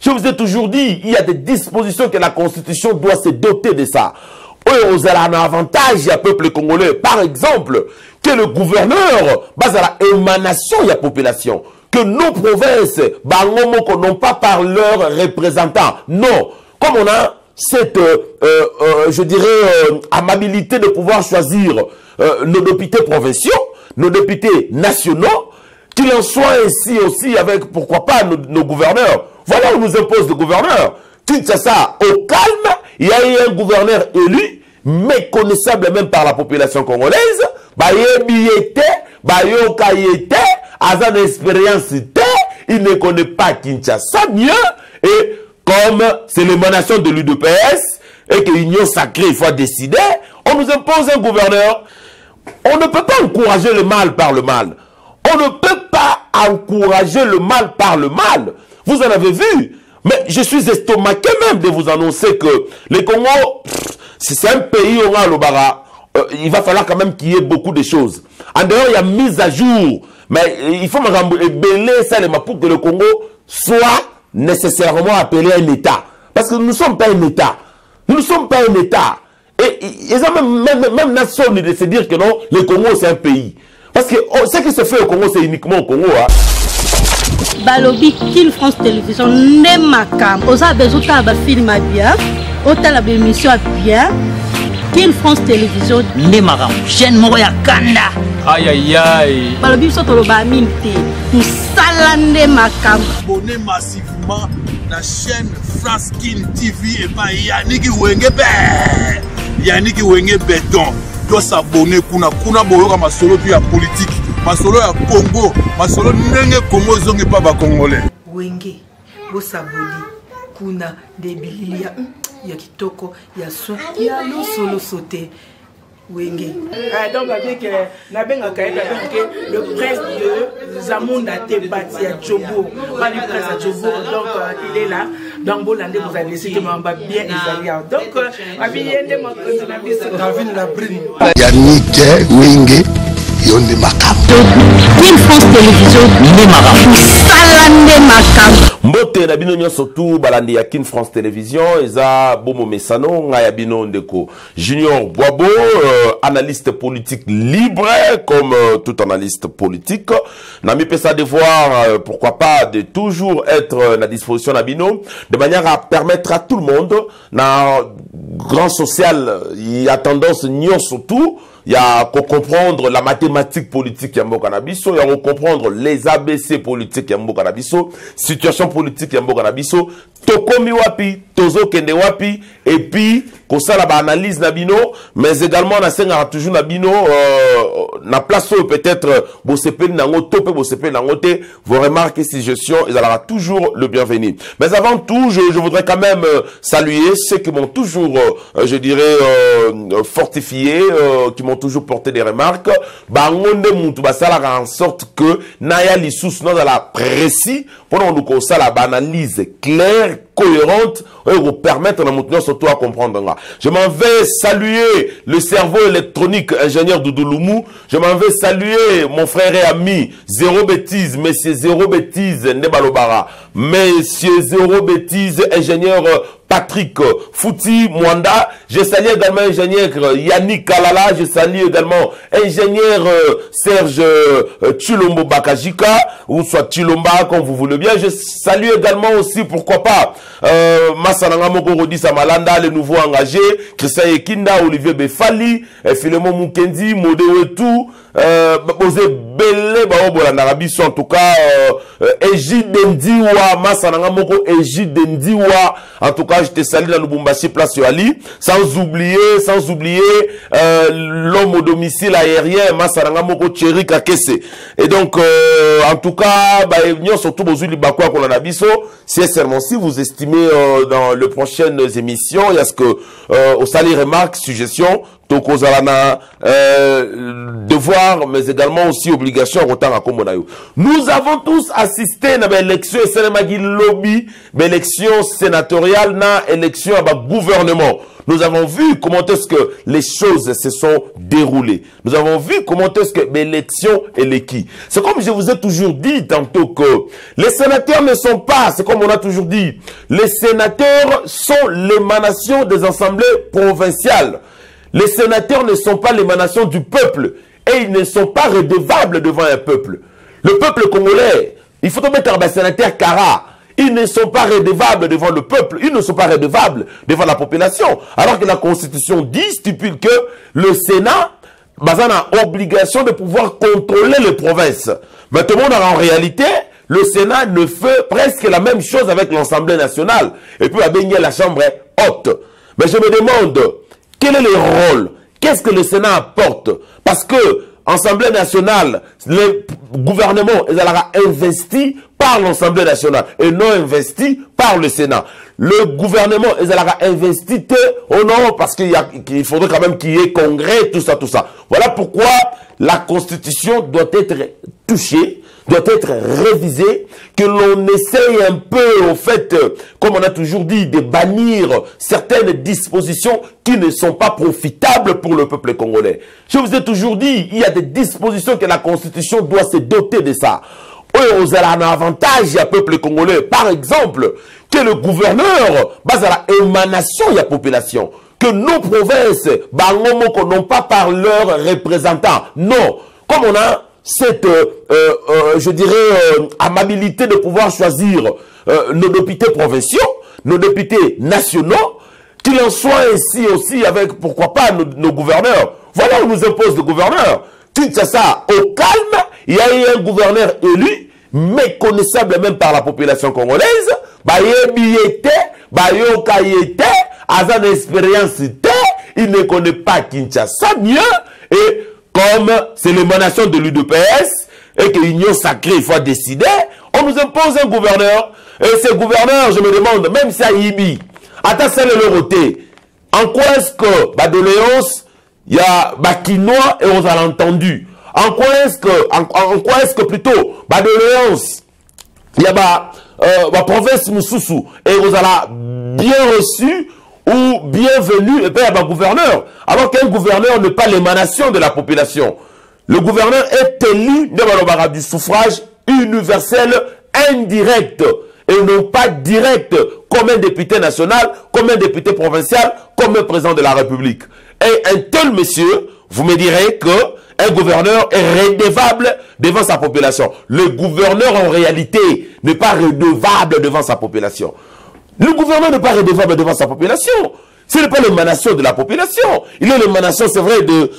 Je vous ai toujours dit, il y a des dispositions que la Constitution doit se doter de ça. Eux, ils ont un avantage, il y a peuple congolais. Par exemple, que le gouverneur, base à la émanation de la population, que nos provinces, n'ont pas par leurs représentants. Non. Comme on a cette, je dirais, amabilité de pouvoir choisir nos députés provinciaux, nos députés nationaux, qu'il en soit ainsi aussi avec, pourquoi pas, nos gouverneurs. Voilà où nous impose le gouverneur. Kinshasa, au calme, il y a eu un gouverneur élu, méconnaissable même par la population congolaise, il ne connaît pas Kinshasa mieux, et comme c'est l'émanation de l'UDPS, et que l'union sacrée, il faut décider, on nous impose un gouverneur. On ne peut pas encourager le mal par le mal. On ne peut pas encourager le mal par le mal. Vous en avez vu. Mais je suis estomaqué même de vous annoncer que le Congo, c'est un pays où on a le bara. Il va falloir quand même qu'il y ait beaucoup de choses. En dehors, il y a mise à jour. Mais il faut m'ébéler ça pour que le Congo soit nécessairement appelé un État. Parce que nous ne sommes pas un État. Nous ne sommes pas un État. Et ils ont même nation de se dire que non, le Congo c'est un pays. Parce que ce qui se fait au Congo, c'est uniquement au Congo. Hein. Balobi Kin France Télévision n'est ma cam. Osa bezuta ba film bien, ota la émission bien. Kin France Télévision n'est ma cam. Chaîne moya kanda. Aïe aïe aïe. Balobi soto lo ba minte. Nous salande ma cam. Abonnez massivement la chaîne France Kin TV et pas Yannick Wengebe. Yannick Wenge Béton doit s'abonner kuna boyoka masolo puis ya politique masolo ya Congo masolo ndenge Congo zongi pa ba congolais Wenge bo saboli kuna debilili ya kitoko ya so ya lo solo sauter Wenge donc avec la benga le prince de Zamunda Tebati à Djobo pas le prince à Djobo donc il est là donc Bolande vous avez cité mamba bien Isalia donc abiyende mo na biso David la brine Yannick Wenge yonde makam Kin France Télévision n'est ma cam. Salande ma cam. Mbote na bino nyonso tu balandi ya Kin France Télévision eza bomo mesano nga ya bino ndeko Junior Boabo analyste politique libre comme tout analyste politique na mi pesa devoir pourquoi pas de toujours être à disposition na bino de manière à permettre à tout le monde na grand social il y a tendance nyonso tout il y a qu'à comprendre la mathématique politique ya mboka na biso, il y a qu'à comprendre les ABC politiques ya mboka na biso, situation politique ya mboka na biso, tokomi wapi, tozo kende wapi, et puis kosala ba analyse na bino, mais également na senga toujours na bino na place où peut-être bo sepeli nango topé bo sepeli nango te, vos remarques et suggestions, ils aura toujours le bienvenu. Mais avant tout, je voudrais quand même saluer ceux qui m'ont toujours je dirais fortifié, qui m'ont toujours porté des remarques. Bangonde mutu basala en sorte que naya lisous dans la précis pour nous qu'on ça la analyse claire, cohérente et vous permettre de nous surtout à comprendre. Je m'en vais saluer le cerveau électronique ingénieur Doudouloumou. Je m'en vais saluer mon frère et ami Zéro Bêtise, Monsieur Zéro Bêtise Nebalobara, Monsieur Zéro Bêtise ingénieur Patrick Fouti Mwanda. Je salue également ingénieur Yannick Kalala. Je salue également ingénieur Serge Chilombo Bakajika, ou soit Chilomba comme vous voulez bien. Je salue également aussi, pourquoi pas, Massananga Moko Rodi Samalanda, les nouveaux engagés, Christian Ekinda, Olivier Befali, Philemon Mukendi, Modeo et tout, Bosé Belé, en tout cas, Égide Ndiwa, Massananga Moko, Égide Ndiwa, en tout cas, je te salue dans Lubumbashi, place Ali, sans oublier l'homme au domicile aérien, Massananga Moko, Thierry Kakese. Et donc, en tout cas, surtout Bozuli Bakwa Kolanabiso, sincèrement, si vous estimez dans les prochaines émissions, il y a ce que, au salaire remarque, suggestion, Tokozalana, devoir, mais également aussi obligation à Komonayo. Nous avons tous assisté à l'élection lobby, l'élection sénatoriale, na élection à gouvernement. Nous avons vu comment est-ce que les choses se sont déroulées. Nous avons vu comment est-ce que l'élection est l'équipe. C'est comme je vous ai toujours dit tantôt que les sénateurs ne sont pas, c'est comme on a toujours dit, les sénateurs sont l'émanation des assemblées provinciales. Les sénateurs ne sont pas l'émanation du peuple et ils ne sont pas redevables devant un peuple. Le peuple congolais, il faut mettre un sénateur Kara. Ils ne sont pas redevables devant le peuple, ils ne sont pas redevables devant la population. Alors que la Constitution dit, stipule que le Sénat a obligation de pouvoir contrôler les provinces. Maintenant, en réalité, le Sénat ne fait presque la même chose avec l'Assemblée nationale. Et puis, la Chambre haute. Mais je me demande, quel est le rôle? Qu'est-ce que le Sénat apporte? Parce que l'Assemblée nationale, le gouvernement est investi par l'Assemblée nationale et non investi par le Sénat. Le gouvernement est investi au non parce qu'il faudrait quand même qu'il y ait congrès, tout ça, tout ça. Voilà pourquoi la Constitution doit être touchée, doit être révisée, que l'on essaye un peu, au fait, comme on a toujours dit, de bannir certaines dispositions qui ne sont pas profitables pour le peuple congolais. Je vous ai toujours dit, il y a des dispositions que la Constitution doit se doter de ça. Vous avez un avantage au peuple congolais. Par exemple, que le gouverneur base à la émanation de la population. Que nos provinces n'ont pas par leurs représentants. Non. Comme on a cette, je dirais, amabilité de pouvoir choisir nos députés provinciaux, nos députés nationaux, qu'il en soit ainsi aussi avec, pourquoi pas, nos gouverneurs. Voilà où nous impose le gouverneur. Kinshasa, au calme, il y a eu un gouverneur élu, méconnaissable même par la population congolaise, il ne connaît pas Kinshasa mieux, et comme c'est l'émanation de l'UDPS, et que l'union sacrée, il faut décider, on nous impose un gouverneur, et ce gouverneur, je me demande, même si à Ibi, attends, c'est le roté, en quoi est-ce que, doléance, il y a Bakinois et on a entendu. En quoi est-ce que plutôt, doléance, il y a province Moussoussou et on a bien reçu ou bienvenu et puis il y a gouverneur. Alors qu'un gouverneur n'est pas l'émanation de la population. Le gouverneur est élu du suffrage universel indirect et non pas direct comme un député national, comme un député provincial, comme un président de la République. Et un tel monsieur, vous me direz que un gouverneur est redevable devant sa population. Le gouverneur, en réalité, n'est pas redevable devant sa population. Le gouverneur n'est pas redevable devant sa population. Ce n'est pas l'émanation de la population. Il est l'émanation, c'est vrai, de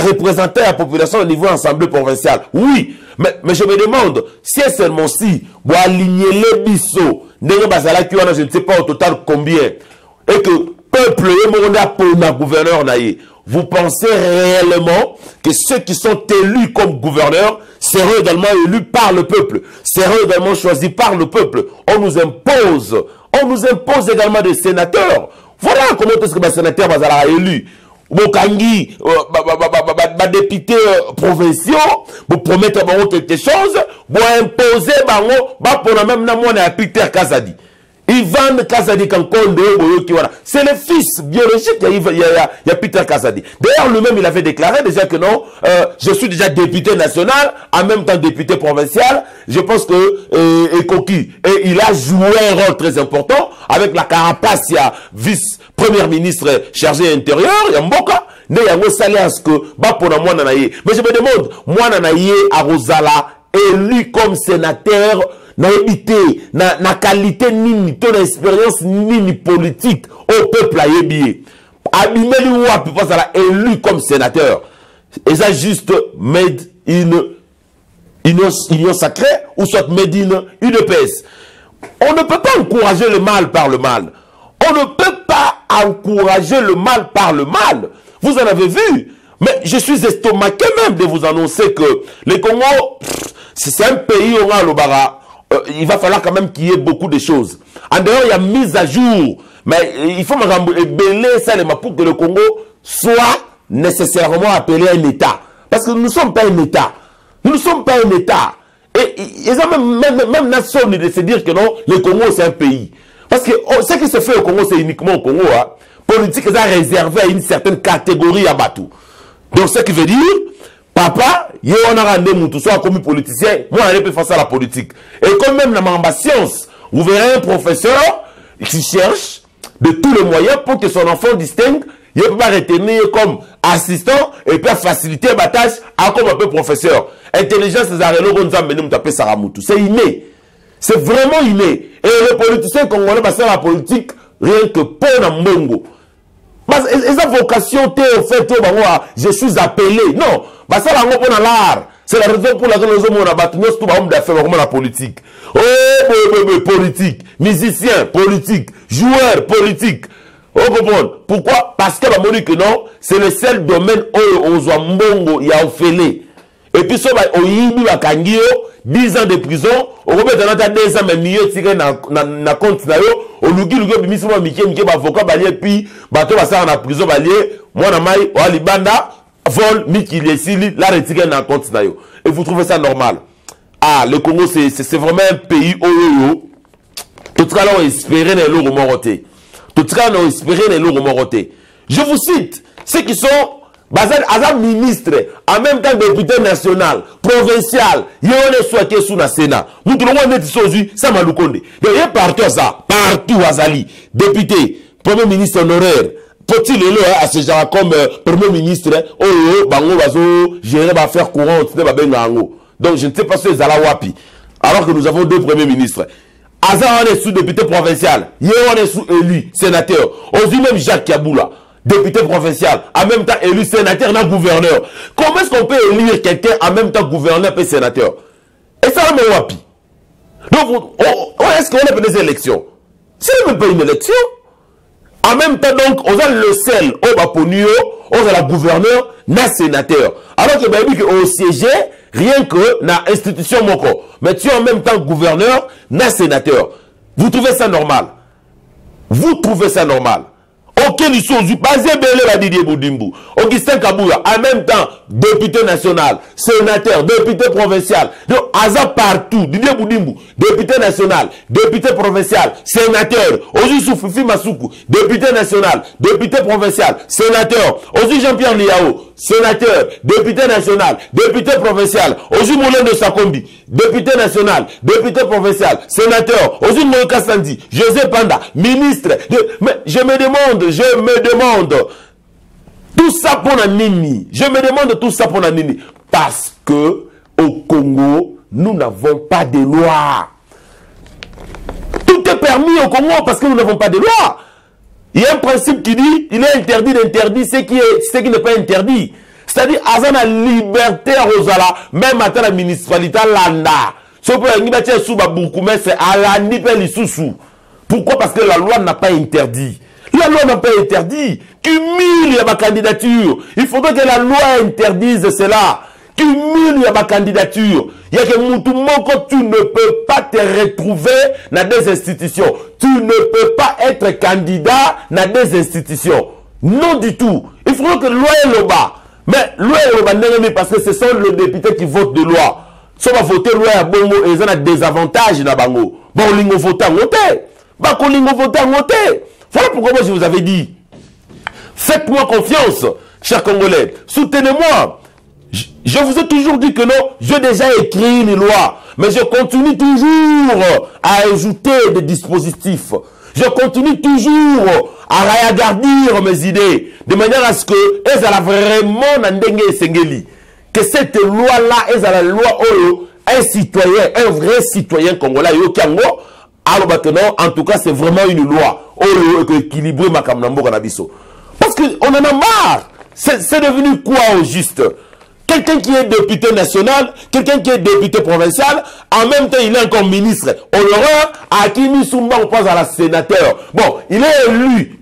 représenter la population au niveau assemblée provinciale. Oui, mais je me demande, si est seulement si, vous alignez les bisous, je ne sais pas au total combien, et que peuple est gouverneur naïe. Vous pensez réellement que ceux qui sont élus comme gouverneurs seront également élus par le peuple, seront également choisis par le peuple? On nous impose également des sénateurs. Voilà comment est-ce que les sénateurs vont être élus. Bokangi, députés provinciaux, vous promettez quelque chose, vous imposez, pour même Peter Kazadi. Ivan Kazadi Kankonde, c'est le fils biologique il y a Peter Kazadi. D'ailleurs, lui-même, il avait déclaré déjà que non, je suis déjà député national, en même temps député provincial. Je pense que Ekoki, et il a joué un rôle très important avec la carapace, il y a vice-premier ministre chargé intérieur, il y a Mboka, mais il y a mais je me demande, moi, Nanaye à Rosala, élu comme sénateur, na qualité ni ton expérience ni politique au peuple à Yébié. Abimeli Ouapi parce élu comme sénateur. Et ça juste made in union sacrée ou soit made in UDPS. On ne peut pas encourager le mal par le mal. On ne peut pas encourager le mal par le mal. Vous en avez vu. Mais je suis estomaqué même de vous annoncer que le Congo, c'est un pays où on a le bara. Il va falloir quand même qu'il y ait beaucoup de choses. En dehors, il y a mise à jour. Mais il faut belé ça pour que le Congo soit nécessairement appelé un État. Parce que nous ne sommes pas un État. Nous ne sommes pas un État. Et ils ont même nation de se dire que non, le Congo c'est un pays. Parce que ce qui se fait au Congo, c'est uniquement au Congo. Hein. Politique est réservé à une certaine catégorie à Batou. Donc ce qui veut dire, papa, on a rendu mon tout soit comme politicien, moi je peux faire ça la politique. Et comme même dans ma science, vous verrez un professeur qui cherche de tous les moyens pour que son enfant distingue, il peut pas retenir comme assistant et puis faciliter la tâche à comme un peu professeur. Intelligence, c'est inné. C'est vraiment inné. Et les politiciens congolais, c'est la politique rien que pour la mbongo. Et sa vocation, au fait, je suis appelé. Non, c'est l'art. C'est la raison pour laquelle nous avons la politique. Oh, politique. Musicien, politique. Joueur, politique. Pourquoi? Parce que la monnaie que non, c'est le seul domaine où on a mbongo, il y a offélé. Et puis, on y a 10 ans de prison, on va mettre 2 ans, mais mieux tiré dans compte, on lui dit, avocat, puis, bateau, va ça en prison, moi, namai, on libanda, vol, miki, la retiré dans compte, et vous trouvez ça normal? Ah, le Congo, c'est vraiment un pays où, tout cas, là, on espérait les lourds morotés. Tout cas, on espérait les lourds morotés. Je vous cite, ceux qui sont, Azam ministre, en même temps député national, provincial, il y a un souhaité sous la Sénat. Nous trouvons des choses, ça m'a loukonde. Il y a partout ça, partout Azali, député, premier ministre honoraire. Faut-il aller à ce genre comme premier ministre, bango bazo, gérer affaires courantes, donc je ne sais pas si c'est Wapi. Alors que nous avons 2 premiers ministres. Azam on est sous député provincial, on est sous élu, sénateur. Aussi même Jacques Kaboula. Député provincial, en même temps élu sénateur, non gouverneur. Comment est-ce qu'on peut élire quelqu'un en même temps gouverneur et sénateur? Et ça, c'est wapi. Donc, est-ce qu'on a fait des élections? C'est même pas une élection. En même temps, donc, on a le seul, on va pour nous, on a la gouverneur, na sénateur. Alors que, ben, on siégeait rien que na institution moko. Mais tu es en même temps gouverneur, na sénateur. Vous trouvez ça normal? Vous trouvez ça normal? Aucune chose, basé Belé la Didier Boudimbu, Augustin Kabouya, en même temps, député national, sénateur, député provincial, donc, Aza partout, Didier Boudimbu, député national, député provincial, sénateur, aussi Soufifi Masoukou, député national, député provincial, sénateur, aussi Jean-Pierre Liao, sénateur, député national, député provincial, aussi Moulin de Sakombi, député national, député provincial, sénateur, aussi Moïka Sandi, José Panda, ministre, mais je me demande, tout ça pour la Nini. Je me demande tout ça pour la Nini. Parce que au Congo, nous n'avons pas de loi. Tout est permis au Congo parce que nous n'avons pas de loi. Il y a un principe qui dit, il est interdit d'interdire ce qui n'est pas interdit. C'est-à-dire, à la liberté à Rosala, même à la municipalité Landa. Ce c'est à la Nipel Isusu. Pourquoi? Parce que la loi n'a pas interdit. La loi n'a pas interdit. Cumule ma candidature. Il faudrait que la loi interdise cela. Cumule ma candidature. Il y a que Moutoumoko, tu ne peux pas te retrouver dans des institutions. Tu ne peux pas être candidat dans des institutions. Non du tout. Il faudrait que la loi est le bas. Mais loi est le bas, parce que ce sont les députés qui votent de loi. Si on va voter loi à Bongo, ils ont des avantages dans Bango. Bon, on va voter en voter. Voilà pourquoi moi je vous avais dit, faites-moi confiance, chers Congolais, soutenez-moi. Je vous ai toujours dit que non, j'ai déjà écrit une loi, mais je continue toujours à ajouter des dispositifs. Je continue toujours à regarder mes idées, de manière à ce que elles aient vraiment n'andenge sengeli. Que cette loi-là, elles aient la loi un citoyen, un vrai citoyen congolais, yokango. Alors maintenant, en tout cas, c'est vraiment une loi équilibrée parce qu'on en a marre. C'est devenu quoi au juste? Quelqu'un qui est député national, quelqu'un qui est député provincial, en même temps, il est encore ministre honoraire, à qui Missoumba, on passe à la sénateur. Bon, il est élu,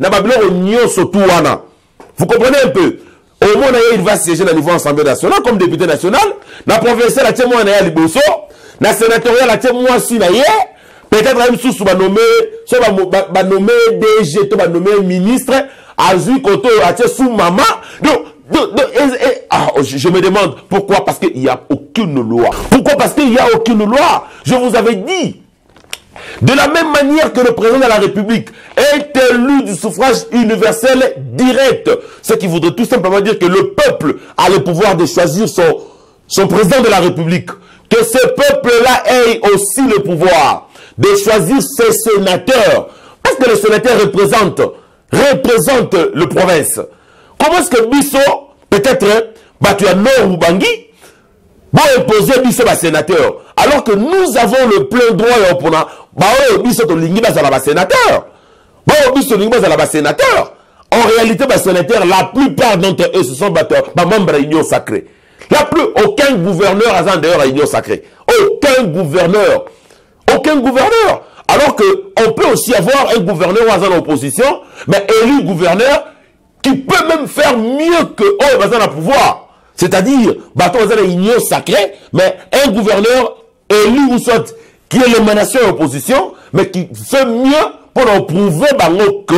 vous comprenez un peu? Au moins, il va siéger au niveau Assemblée nationale comme député national. La provinciale, la témoin est à Liboso. La sénatoriale, la témoin Sinaye. Peut-être même sous nommé DG, nommé ministre, Azui Koto, sous maman. Je me demande pourquoi, parce qu'il n'y a aucune loi. Pourquoi? Parce qu'il n'y a aucune loi. Je vous avais dit. De la même manière que le président de la République est élu du suffrage universel direct, ce qui voudrait tout simplement dire que le peuple a le pouvoir de choisir son président de la République, que ce peuple-là ait aussi le pouvoir de choisir ses sénateurs, parce que les sénateurs représentent le province. Comment est-ce que Bisso, peut-être, tu as Nord ou Bangui, vont imposer Bisso à sénateur, alors que nous avons le plein droit et opponent. En réalité, sénateur, la plupart d'entre eux, ce sont membres de l'Union sacrée. Aucun gouverneur a d'ailleurs l'Union sacrée. Aucun gouverneur. Aucun gouverneur. Alors qu'on peut aussi avoir un gouverneur en opposition, mais élu gouverneur qui peut même faire mieux que eux dans le pouvoir. C'est-à-dire, on a l'Union sacrée, mais un gouverneur élu ou soit qui est l'émanation de l'opposition, mais qui fait mieux pour en prouver que,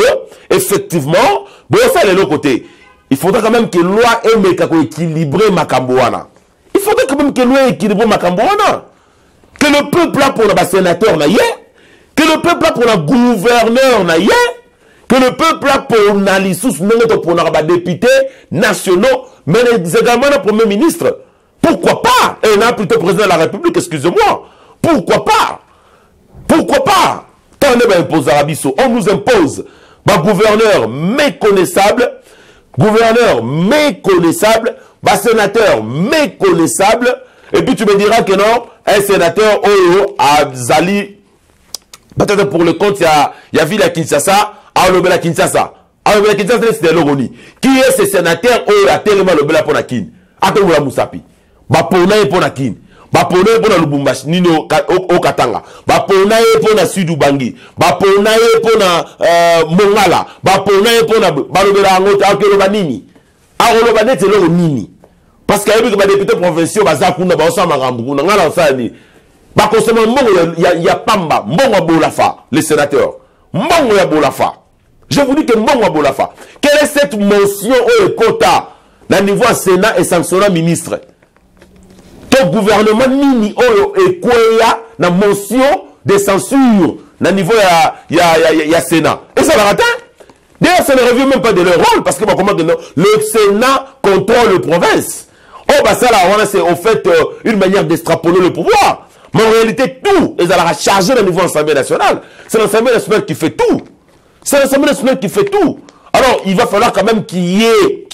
effectivement, ça est l'autre côté. Il faudrait quand même que la loi ait équilibré Makambouana. Il faudrait quand même que la loi équilibre Makambouana. Que le peuple là pour le sénateur n'a que le peuple là pour le gouverneur n'a que le peuple là pour les députés nationaux, mais également le premier ministre. Pourquoi pas? Et on a plutôt président de la République, excusez-moi. Pourquoi pas? Pourquoi pas? On nous impose un gouverneur méconnaissable, sénateur méconnaissable, et puis tu me diras que non, un sénateur à Zali, peut-être pour le compte, il y a Villa Kinshasa, à Olobela Kinshasa. À Olobela Kinshasa, c'est Logoni. Qui est ce sénateur à tellement Olobela pour la Kin? Attends, Moussapi. Bapona pour la Kin. Bapona pour la Lubumbashi, Nino au Katanga. Bapona pour la Sud-Ubangi. Bapona pour la Mongala. Bapona pour la Balobela Angote, Akeloba Nini. Arolobane, c'est le Nini. Parce qu'il y a des députés provinciaux, Bazakuna, Baosama Rambou, Nangala Osani. Bakosema Mbongo, il y a Pamba, Mbongo Bolafa, les sénateurs. Mbongo ya Bolafa. Je vous dis que Mbongo Bolafa. Quelle est cette motion au quota, au niveau Sénat et sanctionnant ministre? Ton gouvernement Nini Oyo et Kouya na motion de censure na niveau ya Sénat. Et ça va rater. D'ailleurs, ça ne revient même pas de leur rôle parce que le Sénat contrôle le province. Oh, bah ça là, c'est au fait une manière d'extrapoler le pouvoir. Mais en réalité, tout est à la charger au niveau de l'Assemblée nationale. C'est l'Assemblée nationale qui fait tout. C'est l'Assemblée nationale qui fait tout. Alors, il va falloir quand même qu'il y ait,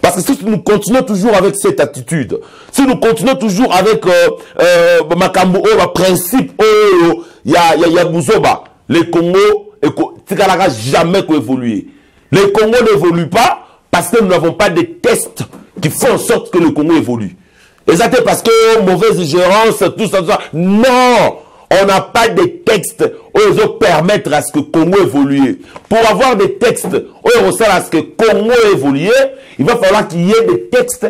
parce que si nous continuons toujours avec cette attitude, si nous continuons toujours avec Makambo, principe, ya Bouzoba, les Congo, jamais évoluer. Les Congo n'évoluent pas parce que nous n'avons pas de tests qui font en sorte que le Congo évolue. Et ça c'est parce que mauvaise gérance, tout ça, tout ça. Non! On n'a pas de textes qui permettre à ce que le Congo évolue. Pour avoir des textes qui à ce que le Congo évolue, il va falloir qu'il y ait des textes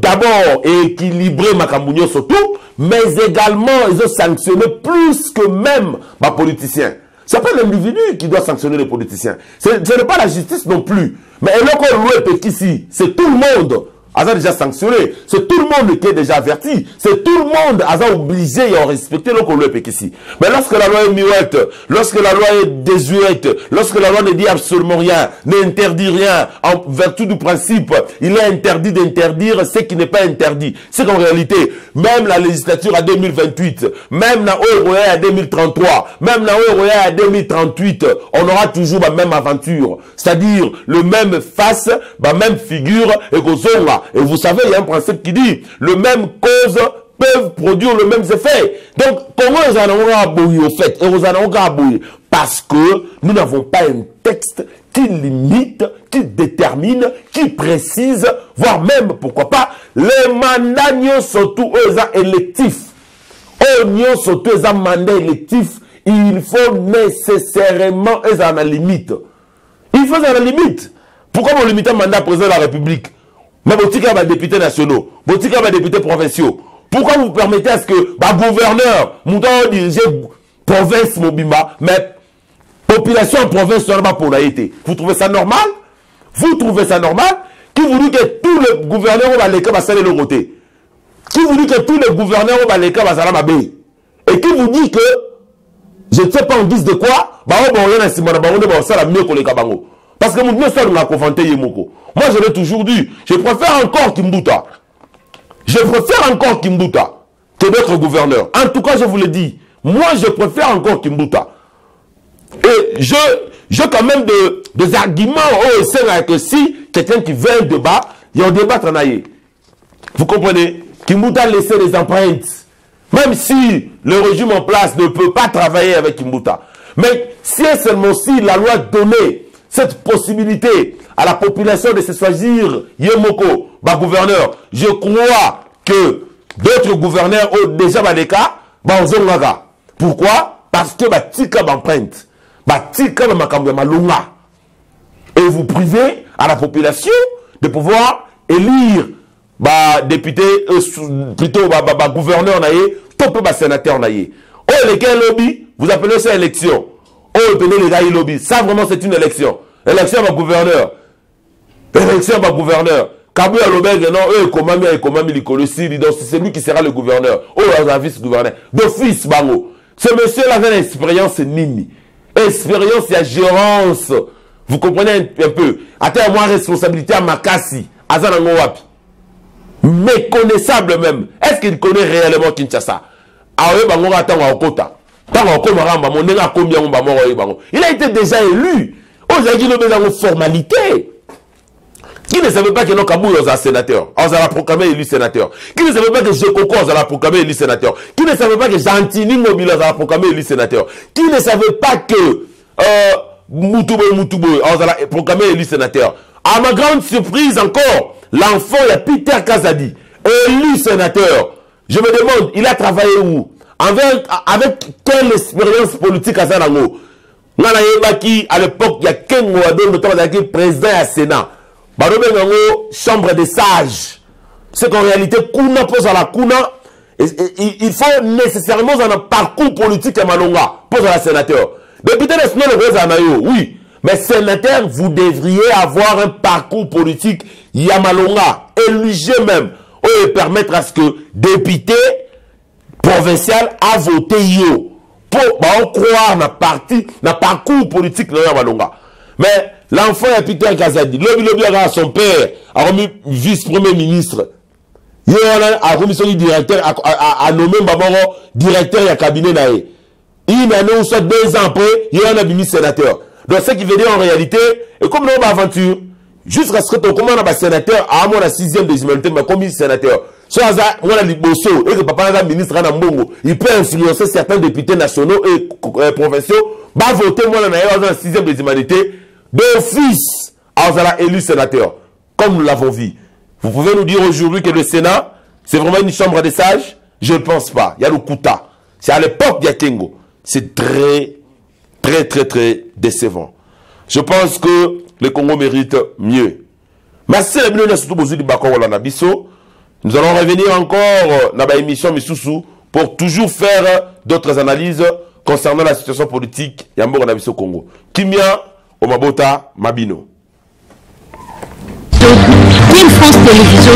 d'abord équilibrés Makambunyo surtout, mais également ils ont sanctionné plus que même les politiciens. Ce n'est pas l'individu qui doit sanctionner les politiciens. Ce n'est pas la justice non plus. Mais ici, c'est tout le monde. A déjà sanctionné, c'est tout le monde qui est déjà averti, c'est tout le monde a obligé à respecter le colonie ici. Mais lorsque la loi est muette, lorsque la loi est désuète, lorsque la loi ne dit absolument rien, n'interdit rien, en vertu du principe, il est interdit d'interdire ce qui n'est pas interdit. C'est qu'en réalité, même la législature à 2028, même la OROA à 2033, même la OROA à 2038, on aura toujours la même aventure. C'est-à-dire, le même face, la même figure, et Gozonga. Et vous savez, il y a un principe qui dit, le même cause peuvent produire le même effet. Donc, comment nous allons abouiller au fait? Et nous allons abouiller parce que nous n'avons pas un texte qui limite, qui détermine, qui précise, voire même, pourquoi pas, les mandats surtout eux électifs. Surtout eux mandats électifs, il faut nécessairement eux à la limite. Il faut à la limite. Pourquoi vous limitez un mandat président de la République? Mais vous avez des députés nationaux, vous avez des députés provinciaux. Pourquoi vous permettez à ce que le gouverneur, diriger province Mobimba, mais population en province pour la été. Vous trouvez ça normal? Vous trouvez ça normal? Qui vous dit que tous les gouverneurs au Baleka va saler le côté? Qui vous dit que tous les gouverneurs au Baleka va saler ma baie? Et qui vous dit que je ne sais pas en guise de quoi? Parce que mon Dieu, ça nous a confronté Yemoko. Moi, je l'ai toujours dit. Je préfère encore Kimbuta. Je préfère encore Kimbuta que d'autres gouverneurs. En tout cas, je vous le dis. Moi, je préfère encore Kimbuta. Et j'ai quand même des arguments. Oh, c'est que si quelqu'un qui veut un débat, il y a un débat en aïe. Vous comprenez? Kimbuta laissait des empreintes. Même si le régime en place ne peut pas travailler avec Kimbuta. Mais si seulement si la loi donnait cette possibilité à la population de se choisir Yemoko, gouverneur, je crois que d'autres gouverneurs ont déjà des cas, pourquoi? Parce que tika d'empreinte, tika de malunga. Et vous privez à la population de pouvoir élire député, plutôt gouverneur naïe, top sénateur naïe. Oh, lesquels lobby, vous appelez ça élection. Oh, tenez les gars, lobby. Ça vraiment c'est une élection. Élection gouverneur. Élection gouverneur. Kabou Alobeg, non, donc c'est lui qui sera le gouverneur. Oh, un vice-gouverneur. D'office, bango. Ce monsieur-là a une expérience nini. Expérience, il y a gérance. Vous comprenez un peu. Attends, moi, responsabilité à Makassi. Azanango wapi. Méconnaissable même. Est-ce qu'il connaît réellement Kinshasa? Il a été déjà élu. Aujourd'hui, il a une formalité. Qui ne savait pas que Kabou est un sénateur? On a proclamé élu sénateur. Qui ne savait pas que Jekoko a proclamé élu sénateur? Qui ne savait pas que Gentini Mobile a proclamé élu sénateur? Qui ne savait pas que Mutubo a proclamé élu sénateur? À ma grande surprise encore, l'enfant, il y a Peter Kazadi, élu sénateur. Je me demande, il a travaillé où? Avec quelle expérience politique à Zanango? À l'époque, il y a Ken Mouadou, le président à Sénat. Chambre des sages. C'est qu'en réalité, Kuna pose à la Kuna, il faut nécessairement un parcours politique à Malonga, pose à la sénateur. Député national, oui. Mais sénateur, vous devriez avoir un parcours politique Yamalonga, éligé même, et permettre à ce que député provincial a voté yo. Pour croire dans le parcours politique de Yamalonga. Mais l'enfant est Peter Kazadi. Lobby a son père, a remis vice-premier ministre. Il a remis son directeur, a nommé Baboro directeur du cabinet. Il a nommé soit 2 ans après, il a mis sénateur. Donc, ce qui veut dire en réalité, et comme nous avons aventure, jusqu'à ce que tu commandes un sénateur, à mon 6e des humanités, mais comme sénateur, soit moi la liboso, et que papa est ministre à Mbongo, il peut influencer certains députés nationaux et provinciaux, va voter moi dans la 6e des humanités, d'office, à élu sénateur, comme nous l'avons vu. Vous pouvez nous dire aujourd'hui que le Sénat, c'est vraiment une chambre des sages? Je ne pense pas. Il y a le Kouta. C'est à l'époque d'Yakengo. C'est très décevant. Je pense que le Congo mérite mieux. Merci à nous allons revenir encore dans l'émission Missoussou pour toujours faire d'autres analyses concernant la situation politique Yambo Nabiso Congo. Kimia Omabota Mabino. Quelle France Télévision,